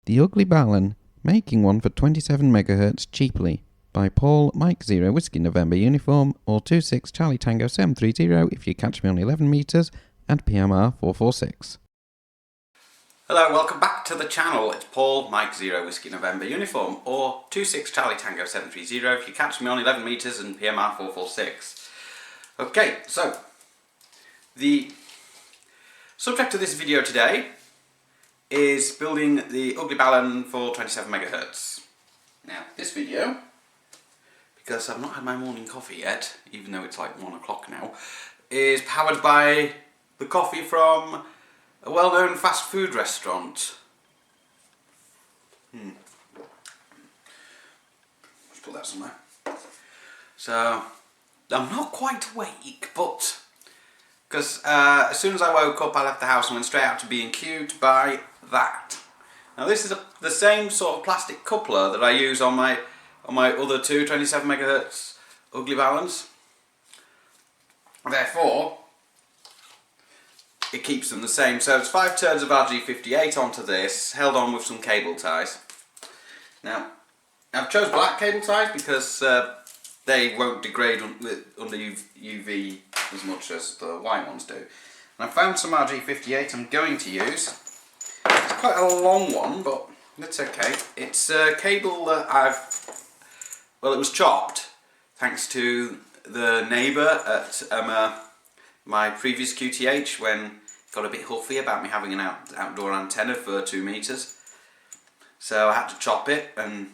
The Ugly Balun, making one for 27 MHz cheaply, by Paul Mike 0 Whiskey November Uniform or 26 Charlie Tango 730 if you catch me on 11 metres and PMR 446. Hello, welcome back to the channel. It's Paul Mike 0 Whiskey November Uniform or 26 Charlie Tango 730 if you catch me on 11 metres and PMR 446. Okay, so the subject of this video today is building the Ugly Balun for 27 MHz. Now, this video, because I've not had my morning coffee yet, even though it's like 1 o'clock now, is powered by the coffee from a well-known fast food restaurant. Let's put that somewhere. So, I'm not quite awake, but because as soon as I woke up, I left the house and went straight out to B&Q to buy that. Now, this is the same sort of plastic coupler that I use on my other two 27 MHz Ugly Baluns. Therefore, it keeps them the same. So it's 5 turns of RG58 onto this, held on with some cable ties. Now, I've chose black cable ties because they won't degrade under UV as much as the white ones do. And I found some RG58 I'm going to use. It's quite a long one, but that's okay. It's a cable that it was chopped thanks to the neighbour at my previous QTH when it got a bit huffy about me having an outdoor antenna for 2 metres. So I had to chop it and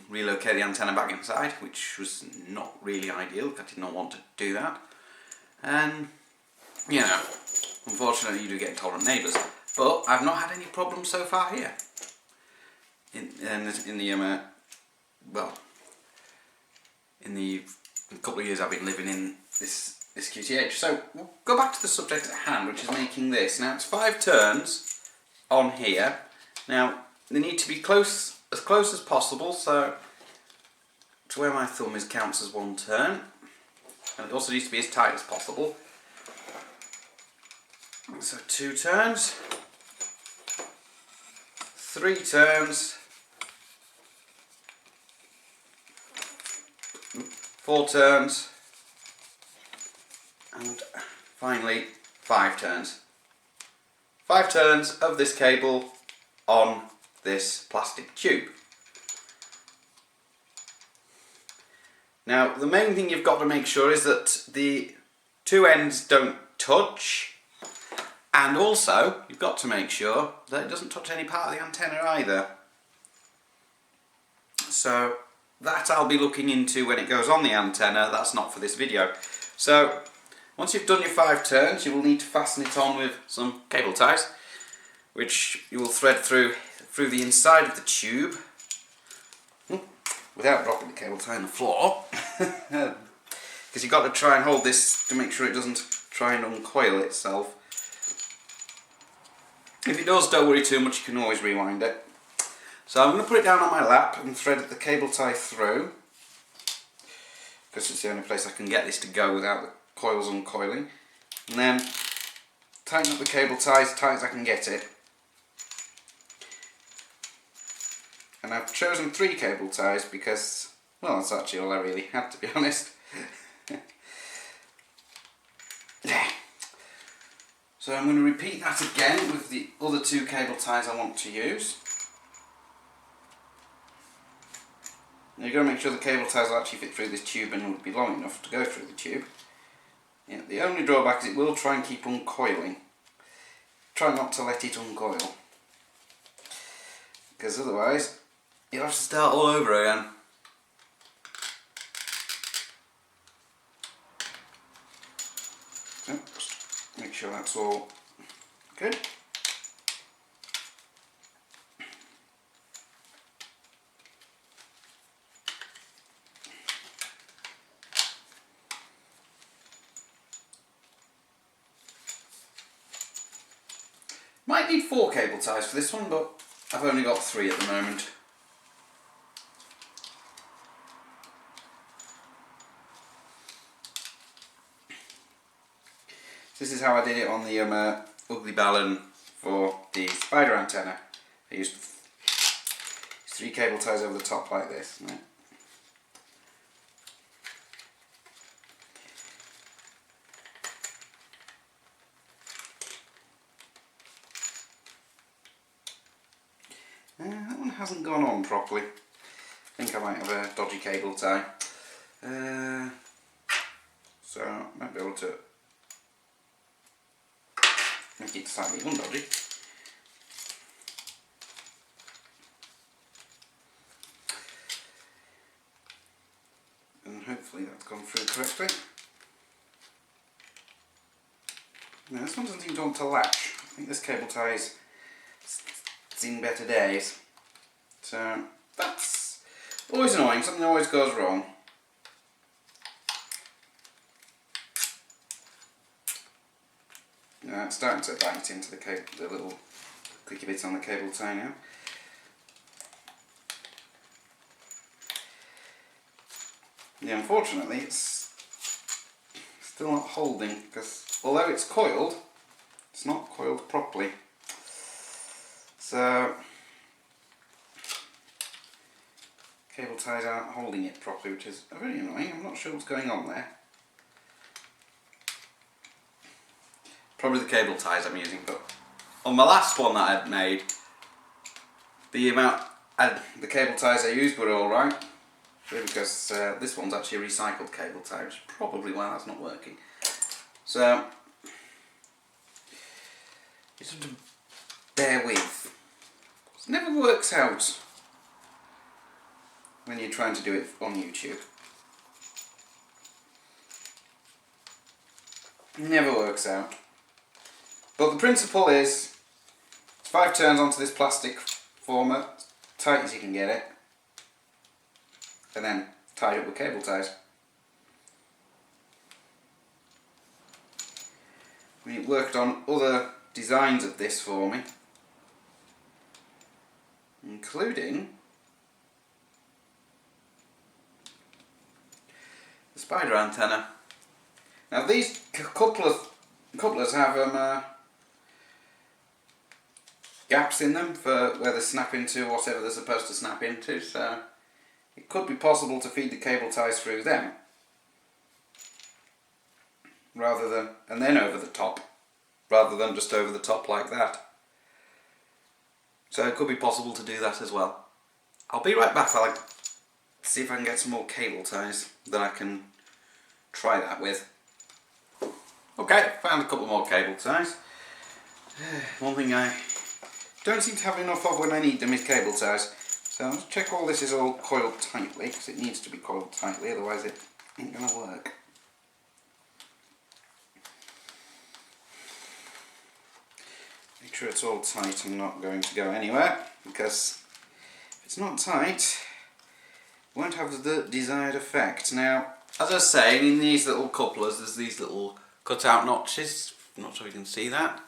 relocate the antenna back inside, which was not really ideal. I did not want to do that. And, you know, unfortunately you do get intolerant neighbours. But I've not had any problems so far here. In the couple of years I've been living in this QTH. So we'll go back to the subject at hand, which is making this. Now it's 5 turns on here. Now they need to be as close as possible, so to where my thumb is counts as 1 turn. And it also needs to be as tight as possible. So 2 turns, 3 turns, 4 turns, and finally 5 turns. 5 turns of this cable on this plastic tube. Now, the main thing you've got to make sure is that the 2 ends don't touch, and also you've got to make sure that it doesn't touch any part of the antenna either. So that I'll be looking into when it goes on the antenna. That's not for this video. So once you've done your 5 turns, you will need to fasten it on with some cable ties, which you will thread through the inside of the tube without dropping the cable tie on the floor, because you've got to try and hold this to make sure it doesn't try and uncoil itself. If it does, don't worry too much, you can always rewind it. So I'm going to put it down on my lap and thread the cable tie through, because it's the only place I can get this to go without the coils uncoiling. And then tighten up the cable tie as tight as I can get it. And I've chosen 3 cable ties because, well, that's actually all I really had, to be honest. So I'm going to repeat that again with the other 2 cable ties I want to use. Now you've got to make sure the cable ties will actually fit through this tube and will be long enough to go through the tube. Yeah, the only drawback is it will try and keep uncoiling. Try not to let it uncoil, because otherwise you'll have to start all over again. So, just make sure that's all good. Might need 4 cable ties for this one, but I've only got 3 at the moment. This is how I did it on the Ugly Balun for the spider antenna. I used 3 cable ties over the top like this. Right. That one hasn't gone on properly. I think I might have a dodgy cable tie. So I might be able to make it slightly undodgy. And hopefully that's gone through correctly. Now this one doesn't seem to want to latch. I think this cable tie's seen better days. So that's always annoying, something always goes wrong. Now it's starting to bite into the little clicky bits on the cable tie now. Yeah, unfortunately it's still not holding, because although it's coiled, it's not coiled properly. So cable ties aren't holding it properly, which is very annoying. I'm not sure what's going on there. Probably the cable ties I'm using, but on my last one that I'd made, the cable ties I used were alright, because this one's actually a recycled cable tie, which is probably why that's not working. So you just have to bear with. It never works out when you're trying to do it on YouTube. It never works out. But the principle is, it's 5 turns onto this plastic former, tight as you can get it, and then tie it up with cable ties. I mean, it worked on other designs of this for me, including the spider antenna. Now these couplers have gaps in them for where they snap into whatever they're supposed to snap into, so it could be possible to feed the cable ties through them rather than, and then over the top, rather than just over the top like that. So it could be possible to do that as well. I'll be right back, I'll see if I can get some more cable ties that I can try that with. Okay, found a couple more cable ties. One thing I don't seem to have enough of when I need them is cable ties. So I'll just check all this is all coiled tightly, because it needs to be coiled tightly, otherwise it ain't going to work. Make sure it's all tight and not going to go anywhere, because if it's not tight, it won't have the desired effect. Now, as I was saying, in these little couplers there's these little cut-out notches. I'm not sure if you can see that.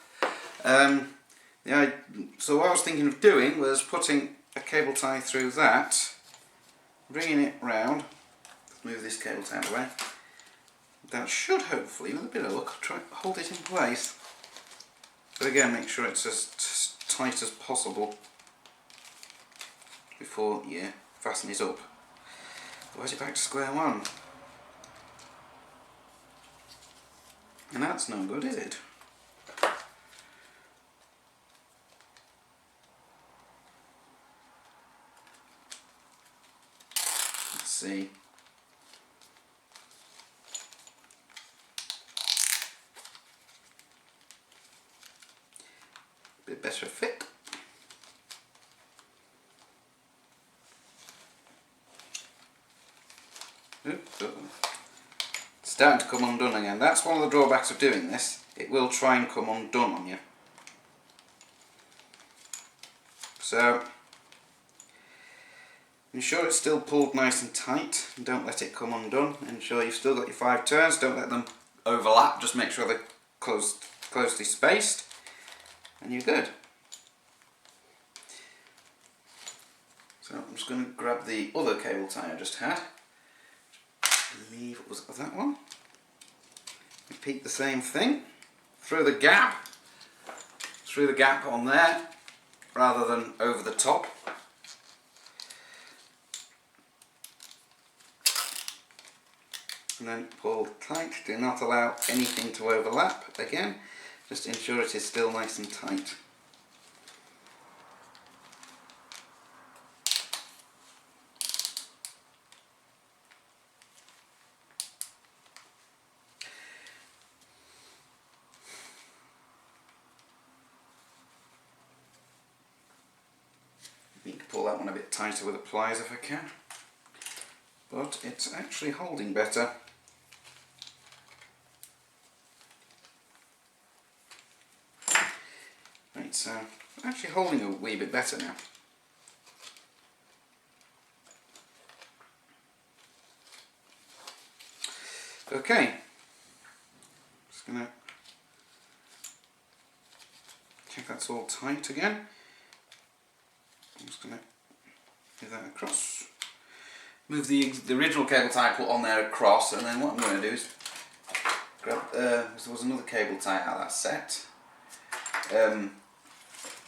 So what I was thinking of doing was putting a cable tie through that, bringing it round. Let's move this cable tie out of the way. That should hopefully, with a bit of luck, try to hold it in place. But again, make sure it's as tight as possible before you fasten it up. Otherwise you're back to square one. And that's no good, is it? Let's see. Bit better fit. Starting to come undone again. That's one of the drawbacks of doing this. It will try and come undone on you. So ensure it's still pulled nice and tight and don't let it come undone. Ensure you've still got your 5 turns, don't let them overlap, just make sure they're closely spaced and you're good. So I'm just going to grab the other cable tie I just had. I believe it was that one. Repeat the same thing. Through the gap on there rather than over the top. and then pull tight. Do not allow anything to overlap again, just ensure it is still nice and tight. I need to pull that one a bit tighter with the pliers if I can, but it's actually holding better. Right, so actually holding a wee bit better now. Okay, just gonna check that's all tight again. I'm just gonna move that across. Move the original cable tie I put on there across, and then what I'm going to do is grab. There was another cable tie out of that set,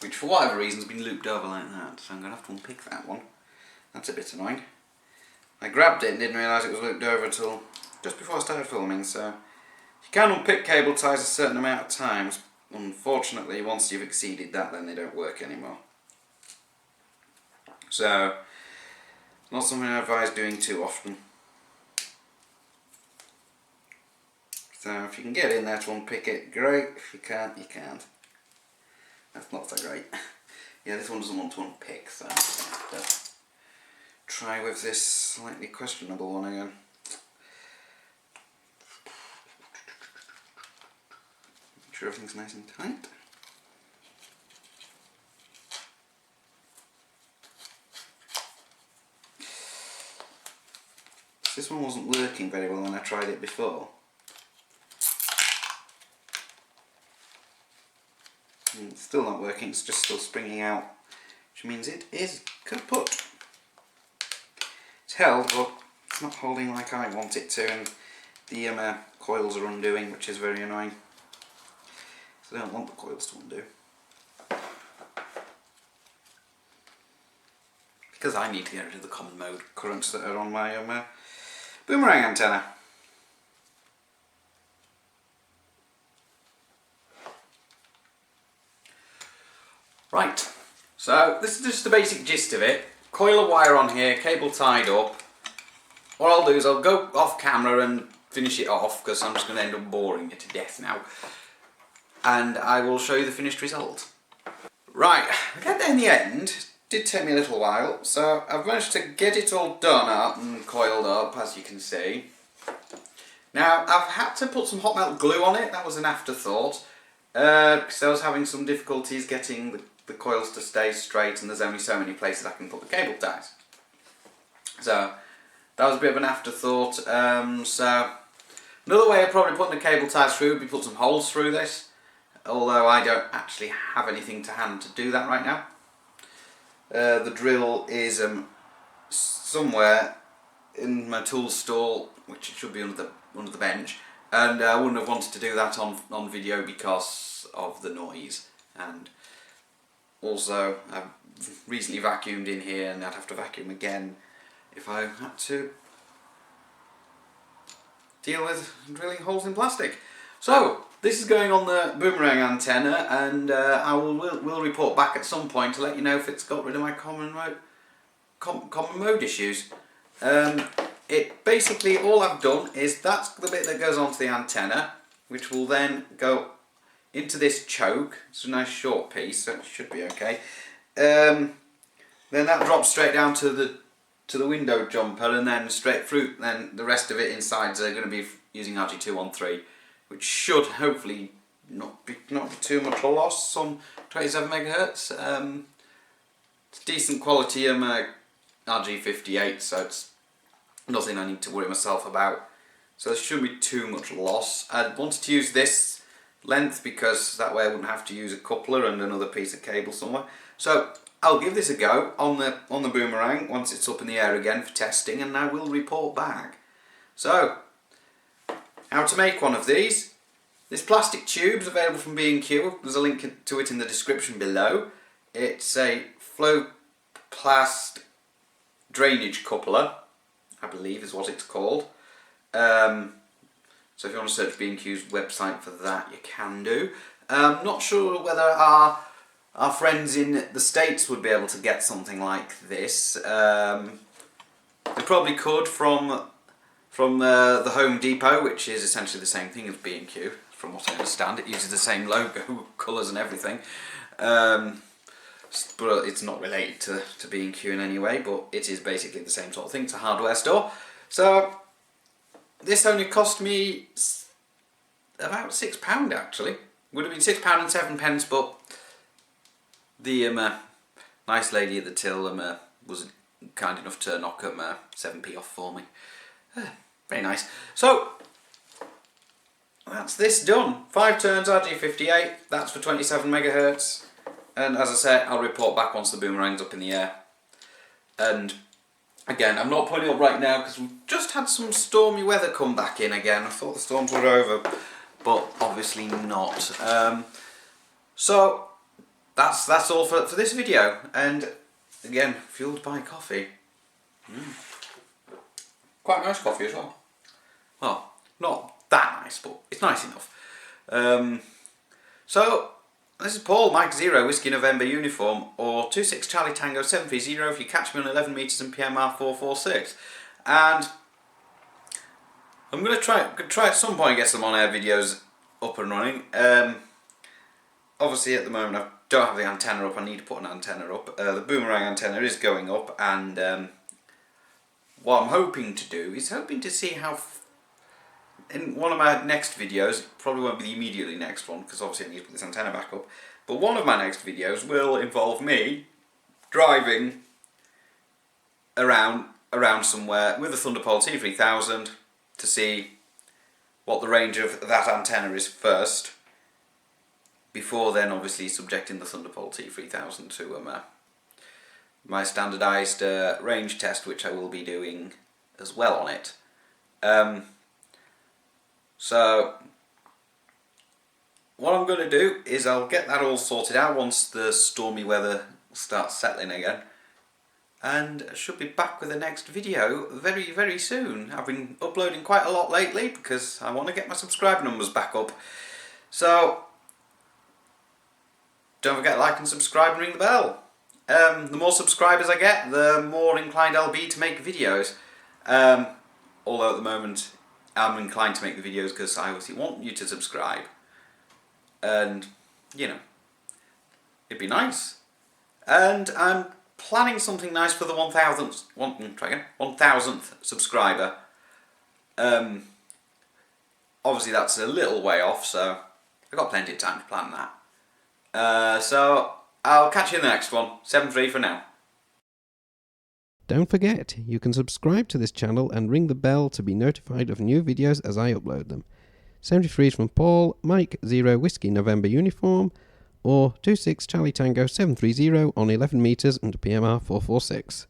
which for whatever reason has been looped over like that. So I'm going to have to unpick that one. That's a bit annoying. I grabbed it and didn't realise it was looped over until just before I started filming. So you can unpick cable ties a certain amount of times. Unfortunately, once you've exceeded that, then they don't work anymore. So, not something I advise doing too often. So if you can get in there to unpick it, great. If you can't, you can't. That's not so great. Yeah, this one doesn't want to unpick, so I'm going to have to try with this slightly questionable one again. Make sure everything's nice and tight. This one wasn't working very well when I tried it before. And it's still not working, it's just still springing out, which means it is kaput. It's held, but it's not holding like I want it to, and the coils are undoing, which is very annoying. So I don't want the coils to undo. Because I need to get rid of the common mode currents that are on my Boomerang antenna. Right, so this is just the basic gist of it. Coil of wire on here, cable tied up. What I'll do is I'll go off camera and finish it off, because I'm just going to end up boring you to death now. And I will show you the finished result. Right, I got there in the end. Did take me a little while, so I've managed to get it all done up and coiled up, as you can see. Now, I've had to put some hot melt glue on it. That was an afterthought, because I was having some difficulties getting the coils to stay straight, and there's only so many places I can put the cable ties. So that was a bit of an afterthought. So another way of probably putting the cable ties through would be put some holes through this, although I don't actually have anything to hand to do that right now. The drill is somewhere in my tool stall, which should be under the bench, and I wouldn't have wanted to do that on video because of the noise, and also I've recently vacuumed in here, and I'd have to vacuum again if I had to deal with drilling holes in plastic. So this is going on the Boomerang antenna, and I will report back at some point to let you know if it's got rid of my common mode issues. It basically, all I've done is that's the bit that goes onto the antenna, which will then go into this choke. It's a nice short piece, so it should be okay. Then that drops straight down to the window jumper, and then straight through. Then the rest of it insides are going to be using RG213. Which should hopefully not be too much a loss on 27 MHz. It's decent quality RG58, so it's nothing I need to worry myself about. So there shouldn't be too much loss. I wanted to use this length because that way I wouldn't have to use a coupler and another piece of cable somewhere. So I'll give this a go on the Boomerang once it's up in the air again for testing, and I will report back. So, how to make one of these. This plastic tube is available from B&Q. There's a link to it in the description below. It's a Floplast drainage coupler, I believe is what it's called. So if you want to search B&Q's website for that, you can do. Not sure whether our friends in the States would be able to get something like this. They probably could from the Home Depot, which is essentially the same thing as B&Q, from what I understand. It uses the same logo, colours and everything. But it's not related to B&Q in any way, but it is basically the same sort of thing. It's a hardware store. So this only cost me about £6 actually. Would have been £6 and 7 pence, but the nice lady at the till was kind enough to knock 7p off for me. Very nice. So that's this done. 5 turns RG58. That's for 27 megahertz. And as I said, I'll report back once the boomerang's up in the air. And again, I'm not putting it up right now because we've just had some stormy weather come back in again. I thought the storms were over, but obviously not. So that's all for this video. And again, fueled by coffee. Quite nice coffee as well. Well, not that nice, but it's nice enough. So this is Paul, Mike 0, Whiskey November uniform, or 26 Charlie Tango 730 if you catch me on 11 metres and PMR 446. And I'm going to try at some point get some on-air videos up and running. Obviously at the moment I don't have the antenna up, I need to put an antenna up. The Boomerang antenna is going up, and what I'm hoping to do is to see how, in one of my next videos, it probably won't be the immediately next one because obviously I need to put this antenna back up, but one of my next videos will involve me driving around somewhere with a Thunderpole T3000 to see what the range of that antenna is first, before then obviously subjecting the Thunderpole T3000 to my standardised range test, which I will be doing as well on it. So what I'm going to do is I'll get that all sorted out once the stormy weather starts settling again, and I should be back with the next video very, very soon. I've been uploading quite a lot lately because I want to get my subscriber numbers back up. So don't forget to like and subscribe and ring the bell. The more subscribers I get, the more inclined I'll be to make videos. Although at the moment I'm inclined to make the videos because I obviously want you to subscribe. And, you know, it'd be nice. And I'm planning something nice for the 1000th subscriber. Obviously that's a little way off, so I've got plenty of time to plan that. So I'll catch you in the next one. 7-3 for now. Don't forget, you can subscribe to this channel and ring the bell to be notified of new videos as I upload them. 73 is from Paul, Mike 0, Whiskey November uniform, or 26 Charlie Tango 730 on 11 metres and PMR 446.